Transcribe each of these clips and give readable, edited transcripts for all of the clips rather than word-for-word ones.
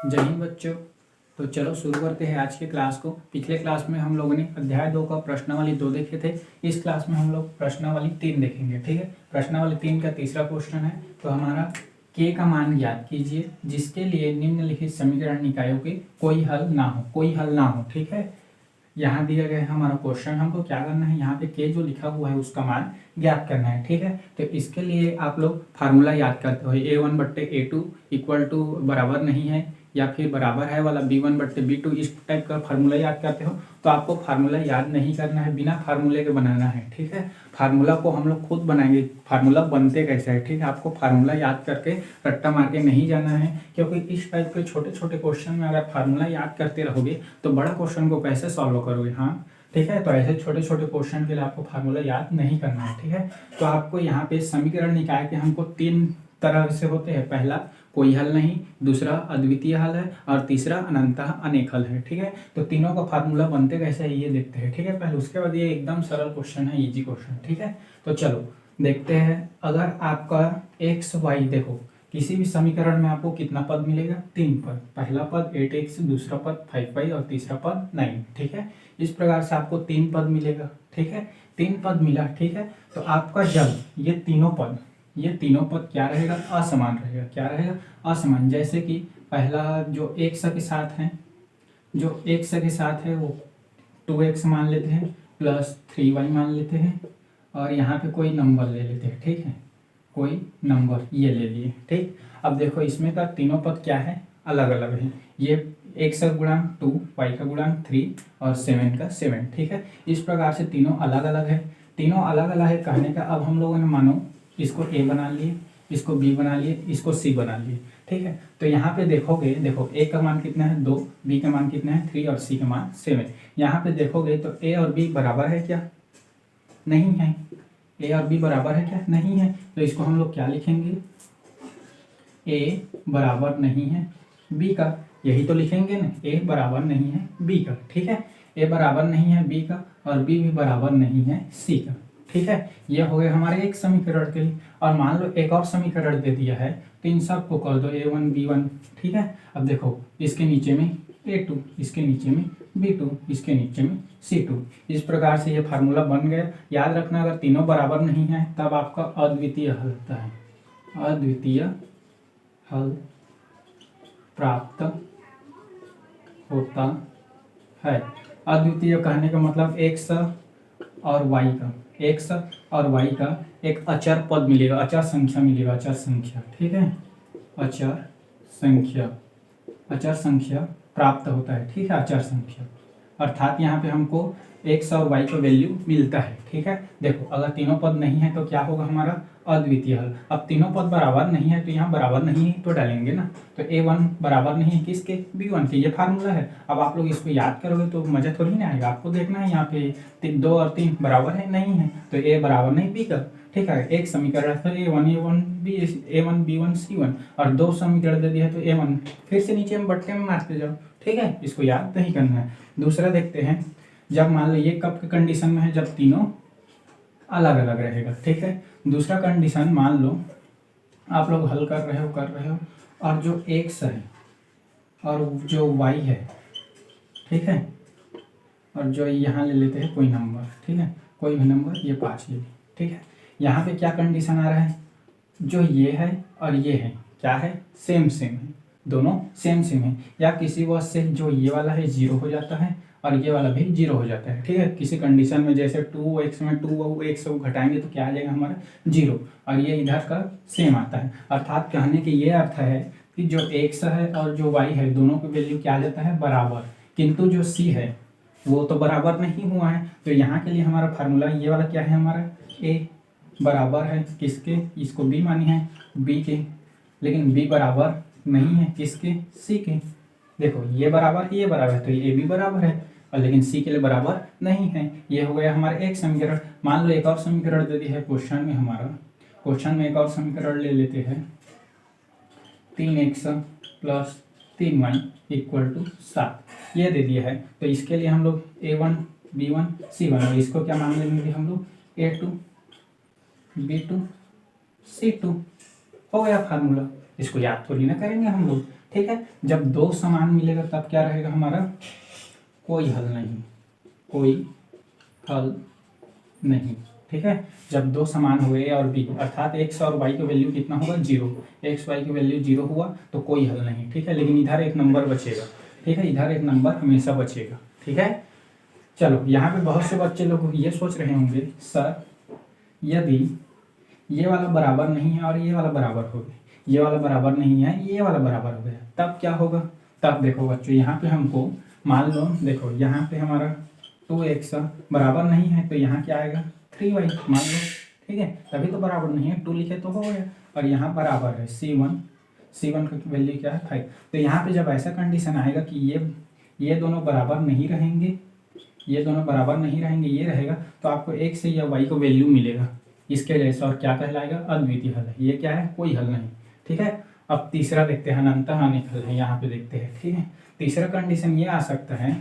जय हिंद बच्चों। तो चलो शुरू करते हैं आज के क्लास को। पिछले क्लास में हम लोगों ने अध्याय 2 का प्रश्नावली 2 देखे थे। इस क्लास में हम लोग प्रश्नावली 3 देखेंगे। ठीक है, प्रश्नावली 3 का तीसरा क्वेश्चन है। तो हमारा के का मान ज्ञात कीजिए जिसके लिए निम्नलिखित समीकरण निकायों के कोई हल ना हो। कोई हल ना हो, ठीक है। यहाँ दिया गया है हमारा क्वेश्चन, हमको क्या करना है, यहाँ पे के जो लिखा हुआ है उसका मान ज्ञात करना है। ठीक है, तो इसके लिए आप लोग फार्मूला याद करते हो। A1/A2 इक्वल टू बराबर नहीं है या फिर बराबर है वाला B1/B2, इस टाइप का फार्मूला याद करते हो। तो आपको फार्मूला याद नहीं करना है, बिना फार्मूले के बनाना है। ठीक है, फार्मूला को हम लोग खुद बनाएंगे। फार्मूला बनते कैसे है, ठीक है, आपको फार्मूला याद करके रट्टा मार के नहीं जाना है, क्योंकि इस टाइप के छोटे छोटे क्वेश्चन में अगर फार्मूला याद करते रहोगे तो बड़ा क्वेश्चन को कैसे सॉल्व करोगे। हाँ ठीक है, तो ऐसे छोटे छोटे क्वेश्चन के लिए आपको फार्मूला याद नहीं करना है। ठीक है, तो आपको यहाँ पे समीकरण निकाय के हमको 3 तरह से होते हैं। पहला कोई हल नहीं, दूसरा अद्वितीय हल है और तीसरा अनंतः अनेक हल है। ठीक है, तो तीनों का फार्मूला बनते कैसे है ये देखते हैं। ठीक है, पहले उसके बाद ये एकदम सरल क्वेश्चन है, इजी क्वेश्चन। ठीक है, तो चलो देखते हैं। अगर आपका एक्स वाई, देखो किसी भी समीकरण में आपको कितना पद मिलेगा, 3 पद। पहला पद 8x, दूसरा पद 5y और तीसरा पद 9। ठीक है, इस प्रकार से आपको 3 पद मिलेगा। ठीक है, 3 पद मिला। ठीक है, तो आपका जब ये तीनों पद क्या रहेगा, असमान रहेगा। क्या रहेगा, असमान। जैसे कि पहला जो x के साथ है, वो 2x मान लेते हैं प्लस 3y मान लेते हैं और यहाँ पे कोई नंबर ले लेते हैं। ठीक है, कोई नंबर ये ले लिए। ठीक, अब देखो इसमें का तीनों पद क्या है, अलग अलग है। ये x का गुणांक 2, y का गुणांक 3 और 7 का 7। ठीक है, इस प्रकार से तीनों अलग अलग है। तीनों अलग अलग है कहने का, अब हम लोगों ने मानो इसको a बना लिए, इसको b बना लिए, इसको c बना लिए। ठीक है, तो यहाँ पे देखोगे, देखो a का मान कितना है 2, b का मान कितना है 3 और c का मान 7। यहाँ पे देखोगे तो a और b बराबर है क्या, नहीं है। a और b बराबर है क्या, नहीं है। तो इसको हम लोग क्या लिखेंगे, a बराबर नहीं है b का, यही तो लिखेंगे ना, a बराबर नहीं है b का। ठीक है, a बराबर नहीं है b का और b भी बराबर नहीं है c का। ठीक है, यह हो गया हमारे एक समीकरण के लिए। और मान लो एक और समीकरण दे दिया है तो इन सब को कर दो a1 b1। ठीक है, अब देखो इसके नीचे में a2, इसके नीचे में b2, इसके नीचे में c2। इस प्रकार से ये फार्मूला बन गया। याद रखना, अगर तीनों बराबर नहीं है तब आपका अद्वितीय हल होता है। अद्वितीय हल प्राप्त होता है। अद्वितीय कहने का मतलब x और y का एक अचर पद मिलेगा, अचर संख्या मिलेगा, अचर संख्या। ठीक है, अचर संख्या प्राप्त होता है। ठीक है, अचर संख्या अर्थात यहाँ पे हमको x और y का वैल्यू मिलता है। ठीक है, देखो अगर तीनों पद नहीं है तो क्या होगा हमारा अद्वितीय हल। अब तीनों पद बराबर नहीं है तो यहाँ बराबर नहीं है तो डालेंगे ना, तो a1 बराबर नहीं है किसके, b1 के। ये फार्मूला है। अब आप लोग इसको याद करोगे तो मजा थोड़ी ना आएगा। आपको देखना है यहाँ पे 2 और 3 बराबर है, नहीं है, तो a बराबर नहीं b का। ठीक है, एक समीकरण था a1 b1 c1 और 2 समीकरण दे दिया है तो a1 फिर से नीचे में बट्टे में मारते जाओ। ठीक है, इसको याद नहीं करना है। दूसरा देखते हैं, जब मान लो ये कब के कंडीशन में है, जब तीनों अलग अलग रहेगा। ठीक है, दूसरा कंडीशन मान लो आप लोग हल कर रहे हो और जो x है और जो y है, ठीक है, और जो यहाँ ले लेते हैं कोई नंबर। ठीक है, कोई भी नंबर, ये 5 ले। ठीक है, यहाँ पे क्या कंडीशन आ रहा है, जो ये है और ये है क्या है, सेम है, दोनों सेम है। या किसी वजह से जो ये वाला है 0 हो जाता है और ये वाला भी 0 हो जाता है। ठीक है, किसी कंडीशन में जैसे 2x में 2x को घटाएंगे तो क्या आ जाएगा हमारा 0 और ये इधर का सेम आता है। अर्थात कहने के ये अर्थ है कि जो x है और जो y है दोनों की वैल्यू क्या आ जाता है, बराबर। किंतु जो c है वो तो बराबर नहीं हुआ है, तो यहाँ के लिए हमारा फार्मूला ये वाला क्या है, हमारा a बराबर है किसके, इसको b मानी है b के, लेकिन b बराबर नहीं है किसके, c के। देखो ये बराबर है, ये बराबर है, तो ये भी बराबर है और लेकिन c के लिए बराबर नहीं है। ये हो गया हमारा एक समीकरण। मान लो एक और समीकरण दे दिया है क्वेश्चन में, हमारा क्वेश्चन में एक और समीकरण ले लेते हैं, 3x plus 3y equal to 7 ये दे दिया है। तो इसके लिए हम लोग a1 b1 c1 और इसको क्या मान लेंगे हम लोग, a2 b2 c2। हो गया फार्मूला। इसको याद थोड़ी ना करेंगे हम लोग, ठीक है। जब दो समान मिलेगा तब क्या रहेगा हमारा, कोई हल नहीं, कोई हल नहीं, ठीक है। जब दो समान हुए ए और बी, अर्थात एक्स और वाई की वैल्यू कितना होगा, 0, एक्स वाई की वैल्यू 0 हुआ तो कोई हल नहीं, ठीक है। लेकिन इधर एक नंबर बचेगा, ठीक है, इधर एक नंबर हमेशा बचेगा, ठीक है। चलो यहाँ पे बहुत से बच्चे लोग ये सोच रहे होंगे, सर यदि ये वाला बराबर नहीं है और ये वाला बराबर हो गया, ये वाला बराबर नहीं है, ये वाला बराबर हो गया, तब क्या होगा। तब देखो बच्चों, यहाँ पे हमको मान लो, देखो यहाँ पे हमारा 2x बराबर नहीं है तो यहाँ क्या आएगा, 3y मान लो, ठीक है। तभी तो बराबर नहीं है, 2 लिखे तो हो गया। और यहाँ बराबर है c1 का वैल्यू क्या है, 5। तो यहाँ पे जब ऐसा कंडीशन आएगा कि ये दोनों बराबर नहीं रहेंगे, ये दोनों बराबर नहीं रहेंगे, ये रहेगा, तो आपको x या y को वैल्यू मिलेगा इसके जैसा, और क्या कहलाएगा, अद्वितीय हल है। ये क्या है, कोई हल नहीं, ठीक है। अब तीसरा देखते हैं, अनंतः अनेक हल है, यहाँ पे देखते हैं, ठीक है। तीसरा कंडीशन ये आ सकता है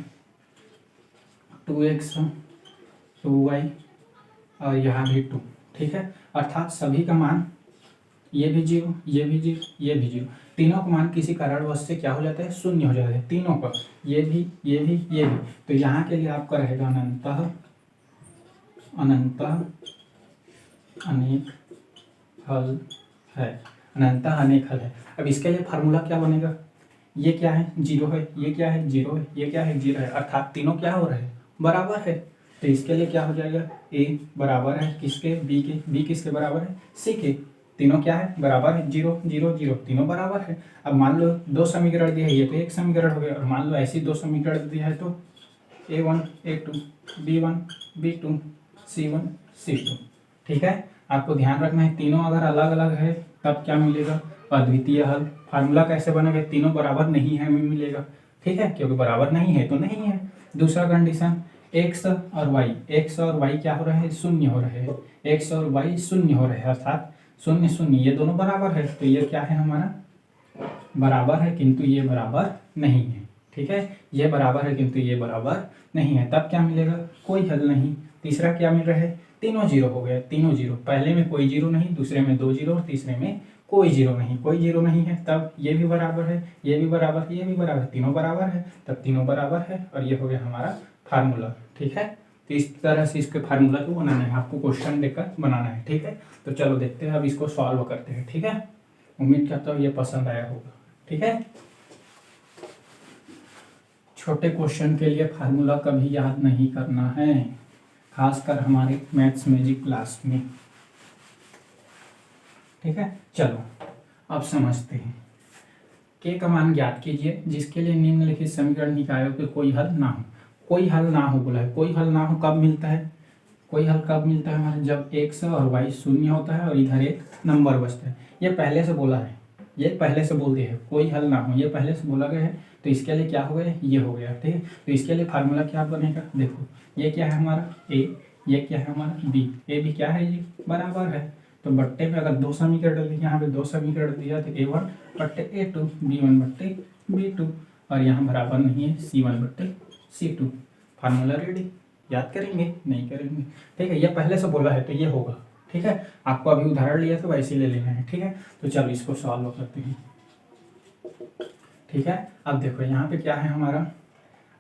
2x 2y और यहाँ भी 2, ठीक है। अर्थात सभी का मान, ये भी 0, ये भी 0, ये भी 0, तीनों का मान किसी कारणवश से क्या हो जाता है, शून्य हो जाता है, तीनों का, ये भी, ये भी, ये भी। तो यहाँ के लिए आपका रहेगा अनंतः अनेक हल है, अनंतः अनेक हल है। अब इसके लिए फार्मूला क्या बनेगा, ये क्या है, 0 है, ये क्या है, 0 है, ये क्या है, 0 है, अर्थात तीनों क्या हो रहे हैं, बराबर है। तो इसके लिए क्या हो जाएगा, a बराबर है किसके, b के, b किसके बराबर है, c के, तीनों क्या है, बराबर है, 0 0 0, तीनों बराबर है। अब मान लो दो समीकरण दिया है, ये तो एक समीकरण हो गया, और मान लो ऐसी दो समीकरण दिया है तो a1 a2 b1 b2 c1 c2, ठीक है। आपको ध्यान रखना है, तीनों अगर अलग अलग है तब क्या मिलेगा, अद्वितीय हल। फार्मूला कैसे बनेगा, तीनों बराबर नहीं है हमें मिलेगा, ठीक है, क्योंकि बराबर नहीं है तो नहीं है। दूसरा कंडीशन, x और y क्या हो रहे हैं, शून्य हो रहे हैं, x और y शून्य हो रहे हैं, अर्थात 0 0, ये दोनों बराबर है, तो ये क्या है हमारा, बराबर है किंतु ये बराबर नहीं है, ठीक है। ये बराबर है किंतु ये बराबर नहीं है, तब क्या मिलेगा, कोई हल नहीं। तीसरा क्या मिल रहा है, तीनों 0 हो गया, तीनों 0, पहले में कोई 0 नहीं, दूसरे में 2 0 और तीसरे में कोई 0 नहीं, कोई 0 नहीं है, तब ये भी बराबर है, ये भी बराबर, ये भी बराबर, तीनों बराबर है, तब तीनों बराबर है, और ये हो गया हमारा फार्मूला, ठीक है। तो इस तरह से इसके फार्मूला को बनाना है, आपको क्वेश्चन देकर बनाना है, ठीक है। तो चलो देखते हैं, अब इसको सॉल्व करते हैं, ठीक है। उम्मीद करता हूँ ये पसंद आया होगा, ठीक है। छोटे क्वेश्चन के लिए फार्मूला कभी याद नहीं करना है, खासकर हमारे मैथ्स मैजिक क्लास में, ठीक है। चलो अब समझते हैं, के का मान ज्ञात कीजिए जिसके लिए निम्नलिखित समीकरण निकायों के कोई हल ना हो। कोई हल ना हो बोला है, कोई हल ना हो कब मिलता है, कोई हल कब मिलता है हमारे, जब x और y शून्य होता है और इधर एक नंबर बचता है। ये पहले से बोला है, ये पहले से बोल दिया है, कोई हल ना हो, ये पहले से बोला गया है, तो इसके लिए क्या हो गया, ये हो गया, ठीक है। तो इसके लिए फार्मूला क्या बनेगा, देखो ये क्या है हमारा a, ये क्या है हमारा b, a भी क्या है, ये बराबर है। तो बट्टे में अगर दो समीकरण दिए, यहाँ पे दो समीकरण दिया तो a1 बट्टे a2, b1 बट्टे b2, और यहाँ बराबर नहीं है c1 बट्टे c2। फार्मूला रेडी, याद करेंगे नहीं करेंगे, ठीक है। ये पहले से बोला है तो ये होगा, ठीक है। आपको अभी उदाहरण लिया तो वैसे ही ले लेना है, ठीक है। तो चलो इसको सॉल्व करते हैं, ठीक है। अब देखो यहाँ पे क्या है हमारा,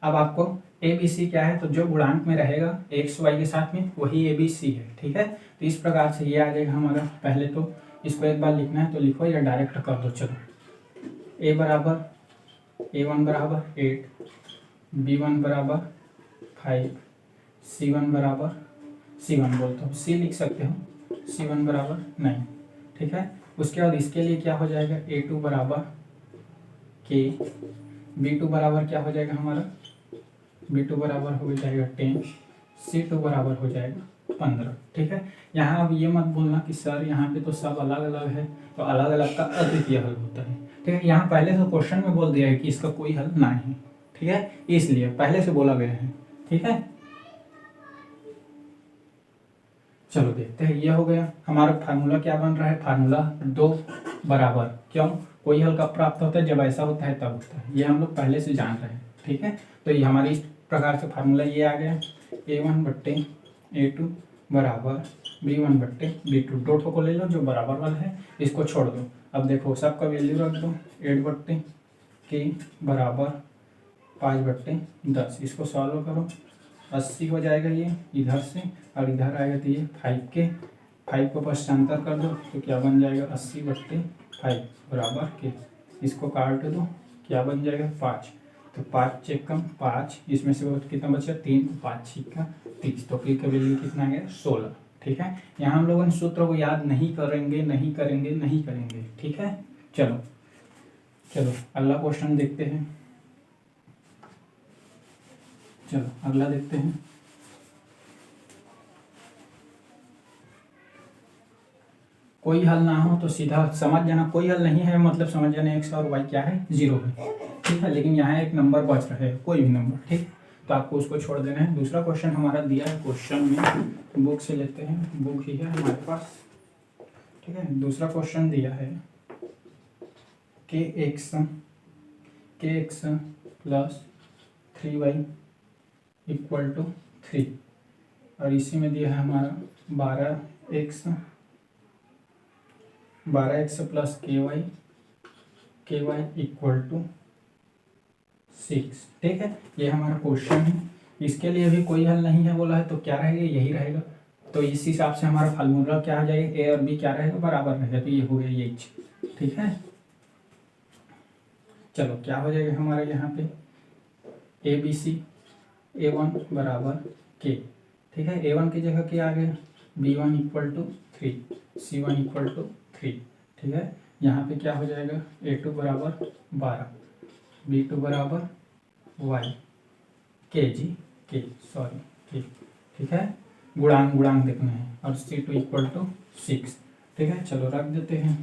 अब आपको ए बी सी क्या है, तो जो गुणांक में रहेगा एक्स वाई के साथ में वही ए बी सी है, ठीक है। तो इस प्रकार से ये आ जाएगा हमारा, पहले तो इसको एक बार लिखना है तो लिखो या डायरेक्ट कर दो। चलो ए बराबर a1 बराबर 8, b1 बराबर 5, c1 बराबर c1 बोलते हो, c लिख सकते हो, c1 बराबर 9, ठीक है। उसके बाद इसके लिए क्या हो जाएगा, a2 बराबर k, b2 बराबर क्या हो जाएगा हमारा, b2 बराबर हो जाएगा 10, c2 बराबर हो जाएगा 15, ठीक है। यहाँ अब ये मत बोलना कि सर यहाँ पे तो सब अलग अलग है, तो अलग अलग का अद्वितीय हल होता है, ठीक है। यहाँ पहले से क्वेश्चन में बोल दिया है कि इसका कोई हल ना है, ठीक है, इसलिए पहले से बोला गया है, ठीक है। चलो देखते हैं, ये हो गया हमारा फार्मूला, क्या बन रहा है, फार्मूला 2 बराबर, क्यों, कोई हल कब प्राप्त होता है, जब ऐसा होता है तब होता है, ये हम लोग पहले से जान रहे हैं, ठीक है। तो ये हमारी इस प्रकार से फार्मूला ये आ गया, a1 बट्टे a2 बराबर b1 बट्टे b2, दो ठो को ले लो जो बराबर वाला है, इसको छोड़ दो। अब देखो सबका वैल्यू रख दो, 8 बट्टे के बराबर 5/10। इसको सॉल्व करो, 80 हो जाएगा ये इधर से, और इधर आएगा तो ये 5 के, 5 को पश्चांतर कर दो तो क्या बन जाएगा 80/5 बराबर के। इसको काट दो, क्या बन जाएगा 5, तो 5 चेक कम 5, इसमें से कितना बचा 3, 5 छिक्का 30, तो पी का वैल्यू कितना आ गया 16। ठीक है, यहाँ हम लोगों ने सूत्र को याद नहीं करेंगे। ठीक है, चलो अगला क्वेश्चन देखते हैं। चलो अगला देखते हैं। कोई हल ना हो तो सीधा समझ जाना, कोई हल नहीं है मतलब समझ जाना एक्स और वाई क्या है 0 है। ठीक है, लेकिन यहाँ एक नंबर बच रहा है, कोई भी नंबर, ठीक, तो आपको उसको छोड़ देना है। दूसरा क्वेश्चन हमारा दिया है, क्वेश्चन में बुक से लेते हैं, बुक ही है हमारे पास। ठीक है, दूसरा क्वेश्चन दिया है के x plus 3y equal to 3, और इसी में दिया है हमारा 12x प्लस के वाई इक्वल टू 6। ठीक है, ये हमारा क्वेश्चन है। इसके लिए भी कोई हल नहीं है बोला है, तो क्या रहेगा यही रहेगा। तो इस हिसाब से हमारा फार्मूला क्या आ जाएगा, ए और बी क्या रहेगा बराबर रहेगा, तो ये हो गया ये। ठीक है, चलो क्या हो जाएगा हमारा यहाँ पे ABC A1 बराबर के। ठीक है, A1 की जगह क्या आ गया B1 equal to 3, C1 equal to 3। ठीक है, यहाँ पे क्या हो जाएगा A2 बराबर 12, B2 बराबर Y के। ठीक है, गुणांक देखना है, और C2 इक्वल टू 6। ठीक है, चलो रख देते हैं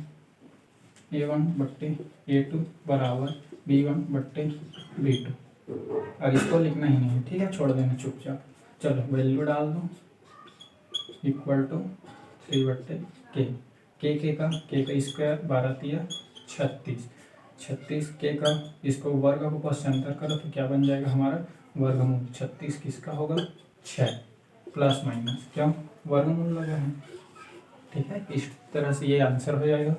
A1/A2 बराबर B1/B2, और इसको लिखना ही नहीं है। ठीक है, छोड़ देना चुपचाप। चलो वैल्यू डाल दो इक्वल टू 3/के का स्क्वायर 12 36 के का, इसको वर्ग को पश्चांतर करो तो क्या बन जाएगा हमारा वर्गमूल। 36 किसका होगा 6, प्लस माइनस क्यों वर्गमूल लगा है। ठीक है, इस तरह से ये आंसर हो जाएगा।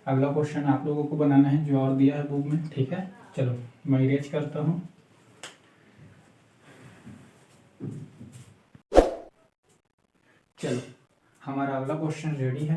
अगला क्वेश्चन आप लोगों को बनाना है जो और दिया है बुक में। ठीक है, चलो मैं इरेज करता हूँ। चलो हमारा अगला क्वेश्चन रेडी है।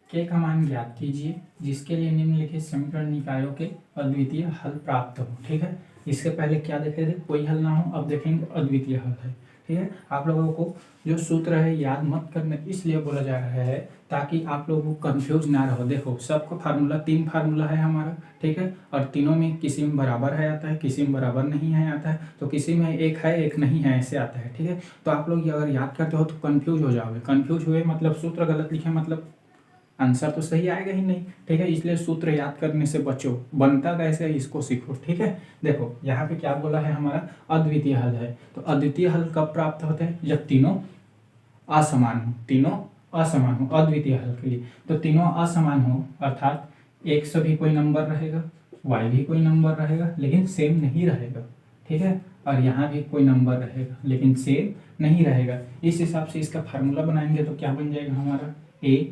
के का मान ज्ञात कीजिए जिसके लिए निम्नलिखित समीकरण निकायों के अद्वितीय हल प्राप्त हो। ठीक है, इसके पहले क्या देखे थे, कोई हल ना हो, अब देखेंगे अद्वितीय हल है। ठीक है, आप लोगों को जो सूत्र है याद मत करने इसलिए बोला जा रहा है ताकि आप लोगों को कंफ्यूज ना रहो। देखो सबका फार्मूला 3 फार्मूला है हमारा। ठीक है, और तीनों में किसी में बराबर है आता है, किसी में बराबर नहीं है आता है, तो किसी में एक है एक नहीं है ऐसे आता है। ठीक है, तो आप लोग अगर याद करते हो तो कंफ्यूज हो जाओगे। कंफ्यूज हुए मतलब सूत्र गलत लिखे मतलब आंसर तो सही आएगा ही नहीं। ठीक है, इसलिए सूत्र याद करने से बचो, बनता कैसे है इसको सीखो। ठीक है, देखो यहाँ पे क्या बोला है हमारा अद्वितीय हल है। तो अद्वितीय हल कब प्राप्त होते हैं जब तीनों असमान हो अद्वितीय हल के लिए। तो तीनों असमान हो अर्थात x भी कोई नंबर रहेगा, y भी कोई नंबर रहेगा लेकिन सेम नहीं रहेगा। ठीक है, और यहाँ भी कोई नंबर रहेगा लेकिन सेम नहीं रहेगा। इस हिसाब से इसका फार्मूला बनाएंगे तो क्या बन जाएगा हमारा a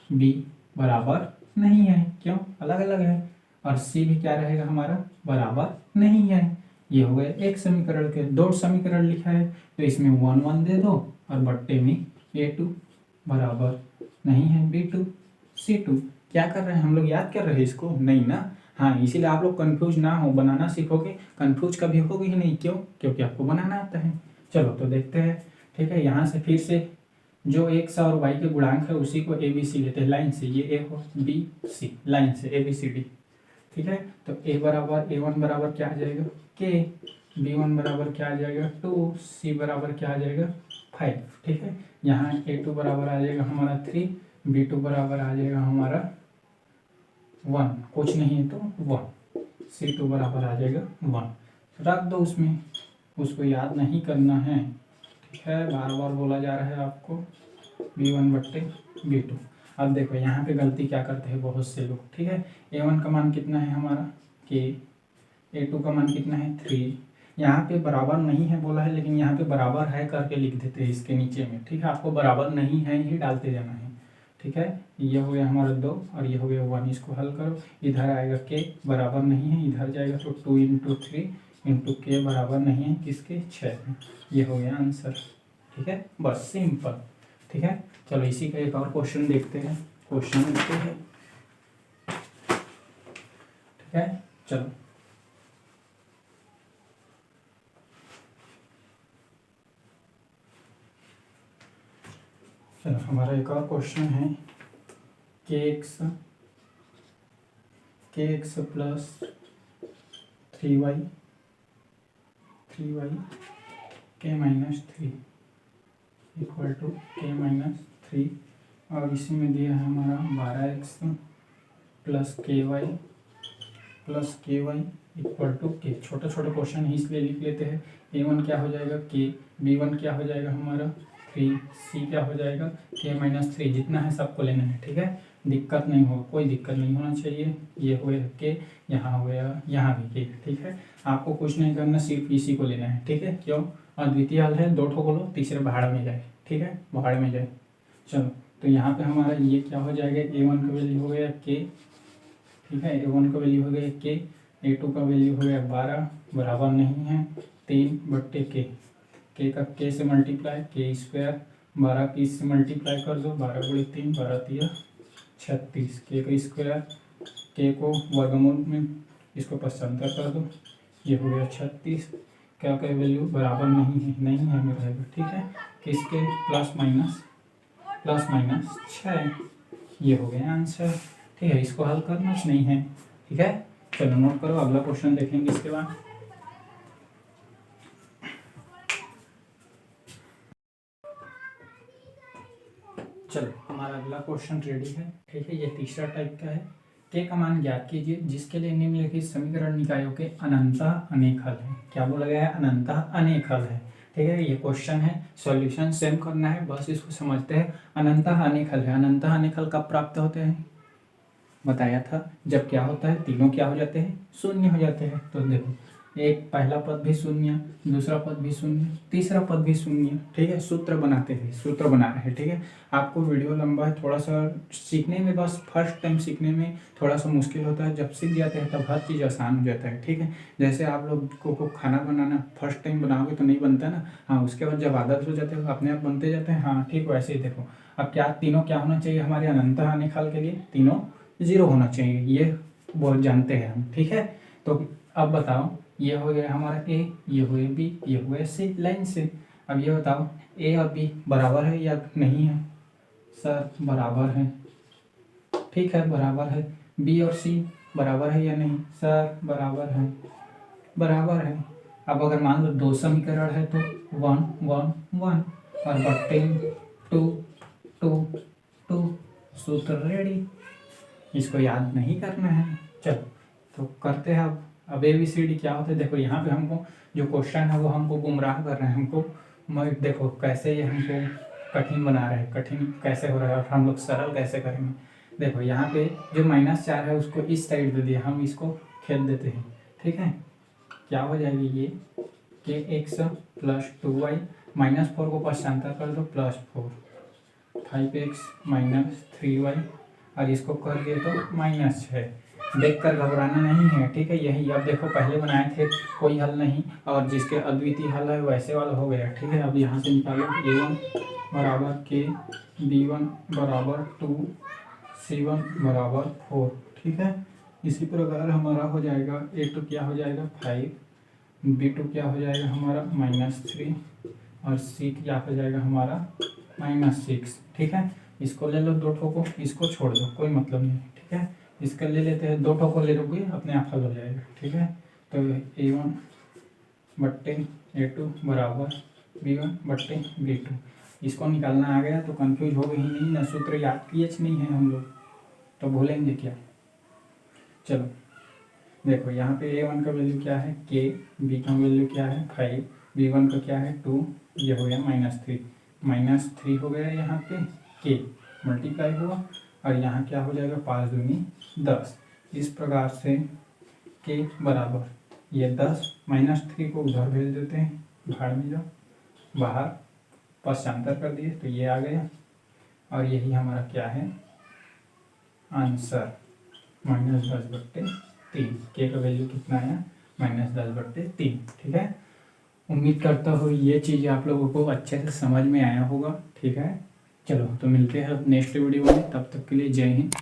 b बराबर नहीं है, क्यों अलग अलग है, और c भी क्या रहेगा हमारा बराबर नहीं है। ये हो गया एक समीकरण के, दो समीकरण लिखा है तो इसमें 1 1 दे दो और बट्टे में A2 बराबर नहीं है B2 C2। क्या कर रहे हैं हम लोग, याद कर रहे हैं इसको नहीं ना। हाँ, इसीलिए आप लोग कंफ्यूज ना हो, बनाना सीखोगे, कंफ्यूज कभी होगे ही नहीं। क्यों, क्योंकि आपको बनाना आता है। चलो तो देखते हैं। ठीक है, यहाँ से फिर से जो x और y के गुणांक है उसी को ABC लेते हैं लाइन से, ये A हो BC लाइन से ABCD। ठीक है, तो A बराबर A1 बराबर क्या आ जाएगा K, B1 बराबर क्या आ जाएगा 2, C बराबर क्या आ जाएगा 5। ठीक है, यहाँ A2 बराबर आ जाएगा हमारा 3, B2 बराबर आ जाएगा हमारा 1, कुछ नहीं है तो 1, C2 बराबर आ जाएगा 1। रख दो उसमें, उसको याद नहीं करना है। ठीक है, बार बार बोला जा रहा है आपको B1/B2। अब देखो यहाँ पे गलती क्या करते हैं बहुत से लोग। ठीक है, A1 का मान कितना है हमारा K, A2 का मान कितना है 3, यहाँ पे बराबर नहीं है बोला है लेकिन यहाँ पे बराबर है करके लिख देते हैं इसके नीचे में। ठीक है, आपको बराबर नहीं है ही डालते जाना है। ठीक है। ये हो गया हमारा 2 और ये हो गया 1। इसको हल करो, इधर आएगा k बराबर नहीं है, इधर जाएगा तो 2 इंटू 3 इंटू के बराबर नहीं है किसके 6। ये हो गया आंसर। ठीक है, बस सिंपल। ठीक है, चलो इसी का एक और क्वेश्चन देखते हैं। क्वेश्चन देखते हैं। ठीक है, चलो चलो हमारा एक और क्वेश्चन है के एक्स प्लस 3y के माइनस 3 इक्वल टू के माइनस 3, और इसी में दिया है हमारा 12x प्लस के वाई इक्वल टू के। छोटे छोटे क्वेश्चन ही इसलिए लिख लेते हैं। a1 क्या हो जाएगा के, b1 क्या हो जाएगा हमारा 3, c क्या हो जाएगा के माइनस 3। जितना है सबको लेना है। ठीक है, दिक्कत नहीं हो, कोई दिक्कत नहीं होना चाहिए। ये हो गया के, यहाँ हो गया, यहाँ भी के। ठीक है, आपको कुछ नहीं करना, सिर्फ इसी को लेना है। ठीक है, क्यों, अद्वितीय हल है, 2 ठो को लो, तीसरे भाड़ में जाए। ठीक है, भाड़ में जाए। चलो, तो यहाँ पे हमारा ये क्या हो जाएगा, a1 का वैल्यू हो गया के। ठीक है, a1 का वैल्यू हो गया के, a2 का वैल्यू हो गया 12 बराबर नहीं है 3 बट्टे के का के से मल्टीप्लाई के स्क्वायर, 12 की इससे मल्टीप्लाई कर दो, 12 गुणे 3 12 3 36, के का स्क्वायर, के को वर्गमूल में इसको पश्चांतर कर दो, ये हो गया 36। क्या का वैल्यू बराबर नहीं है में रहेगा। ठीक है, किसके प्लस माइनस 6, ये हो गया आंसर। ठीक है, इसको हल करना नहीं है। ठीक है, चलो नोट करो, अगला क्वेश्चन देखेंगे इसके बाद। चलो हमारा अगला क्वेश्चन रेडी है। ठीक है, ये तीसरा टाइप का है। के का मान ज्ञात कीजिए जिसके लिए निम्नलिखित समीकरण निकायों के अनंतः अनेक हल है। क्या बोला गया है, अनंतः अनेक हल है। ठीक है, ये क्वेश्चन है, सॉल्यूशन सेम करना है, बस इसको समझते हैं। अनंतः अनेक हल है। अनंतः अनेक हल कब प्राप्त होते हैं, बताया था, जब क्या होता है, तीनों क्या हो जाते हैं, शून्य हो जाते हैं। तो देखो, एक पहला पद भी शून्य, दूसरा पद भी शून्य, तीसरा पद भी शून्य। ठीक है, सूत्र बना रहे हैं। ठीक है, आपको वीडियो लंबा है, थोड़ा सा सीखने में, बस फर्स्ट टाइम सीखने में थोड़ा सा मुश्किल होता है। जब सीख जाते हैं तब हर चीज़ आसान हो जाता है। ठीक है, जैसे आप लोग को खाना बनाना फर्स्ट टाइम बनाओगे तो नहीं बनता ना, हाँ, उसके बाद जब आदत हो जाते हैं अपने आप बनते जाते हैं। हाँ ठीक, वैसे ही देखो, अब क्या तीनों क्या होना चाहिए हमारे अनंतः अनेक हल के लिए, तीनों 0 होना चाहिए, ये बहुत जानते हैं हम। ठीक है, तो अब बताओ, ये हो गया हमारा ए, ये हो गया बी, ये हो गया सी लाइन से। अब ये बताओ, ए और बी बराबर है या नहीं है, सर बराबर है। ठीक है, बराबर है। बी और सी बराबर है या नहीं, सर बराबर है। अब अगर मान लो 2 समीकरण है तो 1 1 1 और बट्टे 2 2 2, सूत्र रेडी। इसको याद नहीं करना है। चलो तो करते हैं। अब ABCD क्या होता है, देखो यहाँ पे हमको जो क्वेश्चन है वो हमको गुमराह कर रहे हैं, हमको देखो कैसे ये हमको कठिन बना रहे हैं, कठिन कैसे हो रहा है और हम लोग सरल कैसे करेंगे। देखो यहाँ पे जो -4 है उसको इस साइड दे दिया, हम इसको खेल देते हैं। ठीक है, क्या हो जाएगी ये के एक्स प्लस 2y, -4 को पश्चांतर कर दो, +4 5x माइनस 3y, और इसको कर दिए तो -6। देख कर घबराना नहीं है। ठीक है, यही अब देखो पहले बनाए थे कोई हल नहीं, और जिसके अद्वितीय हल है वैसे वाला हो गया। ठीक है, अब यहाँ से निकालो a1 बराबर के, b1 बराबर 2, c1 बराबर 4। ठीक है, इसी प्रकार हमारा हो जाएगा a2 क्या हो जाएगा 5, b2 क्या हो जाएगा हमारा -3, और c क्या हो जाएगा हमारा -6। ठीक है, इसको ले लो 2 ठो को, इसको छोड़ दो, कोई मतलब नहीं। ठीक है, इसका ले लेते हैं, 2 ठो को ले लोगे अपने आप हल हो जाएगा। ठीक है, तो a1 बट्टे a2 बराबर b1 बट्टे b2। इसको निकालना आ गया तो कंफ्यूज हो गई ही नहीं ना, सूत्र याद किए नहीं है हम लोग, तो भूलेंगे क्या। चलो देखो, यहाँ पे a1 का वैल्यू क्या है k, b का वैल्यू क्या है 5, b1 का क्या है 2, ये हो गया -3 हो गया। यहाँ पे k मल्टीप्लाई हुआ, और यहाँ क्या हो जाएगा 5 दूनी 10। इस प्रकार से k बराबर ये 10, -3 को उधर भेज देते हैं, भाड़ में जाओ, बाहर पश्चांतर कर दिए तो ये आ गया, और यही हमारा क्या है आंसर, -10/3। के का वैल्यू कितना आया, -10/3। ठीक है, उम्मीद करता हूँ ये चीज़ आप लोगों को अच्छे से समझ में आया होगा। ठीक है, चलो तो मिलते हैं अब नेक्स्ट वीडियो में, तब तक के लिए जय हिंद।